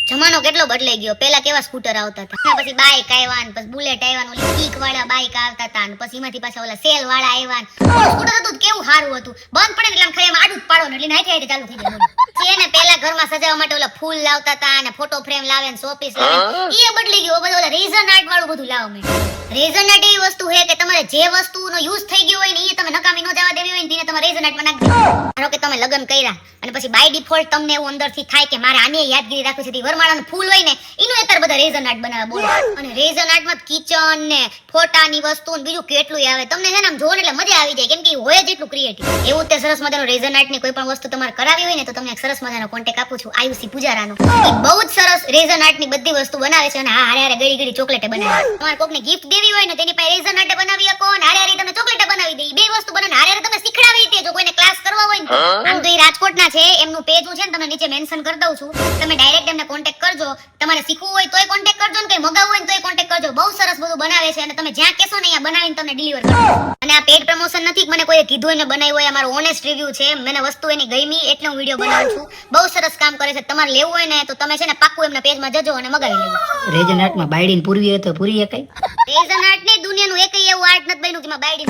જમાનો કેટલો બદલાઈ ગયો. પેલા કેવા સ્કૂટર આવતા હતા, પછી બાઇક આવ્યા, પછી બુલેટ આવ્યા, ઓલી કિક વાળા બાઇક આવતા હતા, પછી એમાંથી પાછા ઓલા સેલ વાળા આવ્યા. સ્કૂટર હતું કેવું સારું હતું, બંધ પડે ને એટલે ખાલી આમ આડું જ પાડો ને એટલે નાઈટ હાઈટ ચાલુ થઈ જાય. એને પેલા ઘરમાં સજાવવા માટે ઓલા ફૂલ લાવતા હતા અને ફોટો ફ્રેમ લાવે ને શોપીસ લાવે, એ બદલી ગયું. બધું ઓલા રેઝન આર્ટ વાળું બધું લાવવા માંડ્યું. રેઝન આર્ટ એવી વસ્તુ છે કે તમારે જે વસ્તુનો યુઝ થઈ ગયો હોય ને એ તમે નકામી ન જવા દેવી હોય ને તેને તમે રેઝન આર્ટમાં નાખી દો. ધારો કે તમે લગ્ન કર્યા અને પછી બાય ડિફોલ્ટ તમને એવું અંદરથી થાય કે મારે આને યાદગીરી રાખવી છે, વરમાળાનું ફૂલ હોય ને એનું અત્યારે બધા રેઝન આર્ટ બનાવે બોલો. અને રેઝન આર્ટમાં કિચન ને ફોટાની વસ્તુ ને બીજું કેટલું આવે. તમને છે ને આમ જોવો એટલે મજા આવી જાય, કેમ કે હોય જ એટલું ક્રિએટિવ. એવું તે સરસ મજાનું રેઝન આર્ટ ની કોઈ પણ વસ્તુ તમારે કરાવી હોય ને તો તમને એક સરસ મજાનો કોન્ટેક્ટ આપું છું, આયુષી પૂજારાનો. એ બહુ જ સરસ રેઝન આર્ટ ની બધી વસ્તુ બનાવે છે અને હા હારે હારે ગળી ગળી ચોકલેટ બનાવે. તમારે કોકને ગિફ્ટ દેવી હોય ને તેની પાસે રેઝન આર્ટ બનાવી શકો અને હારે હારે તમને ચોકલેટ બનાવી દે. બે વસ્તુ બનાવીને હારે હારે તમે શીખડાવી દે. જો કોઈને ક્લાસ કરવા હોય ને, આમ તો એ રાજકોટના છે, એમનું પેજ હું છે ને તમને નીચે મેન્શન કરી દઉં છું. તમે ડાયરેક્ટ એમને કોન્ટેક્ટ કરજો. તમારે શીખવું હોય તોય કોન્ટેક્ટ કરજો ને કઈ મગાવવું હોય તોય કોન્ટેક્ટ કરજો. બહુ સરસ બધું બનાવે છે અને તમે જ્યાં કહેશો ને અહીંયા બનાવીને તમને ડિલિવર કરજો. અને આ પેડ પ્રમોશન નથી, મને કોઈએ કીધું હોય ને બનાવ્યું હોય, અમારો ઓનેસ્ટ રિવ્યુ છે. મને વસ્તુ એની ગમી એટલે હું વિડિયો બનાવું છું. બહુ સરસ કામ કરે છે. તમારે લેવું હોય ને તો તમે છે ને પાક્કું એમના પેજમાં જજો અને મગાવી લેજો. રેઝન આર્ટમાં બાયડીને પૂરવી હોય તો પૂરી એકાઈ. રેઝન આર્ટ ને દુનિયાનું એકય એવું આર્ટ નથી બન્યું કે માં બાયડી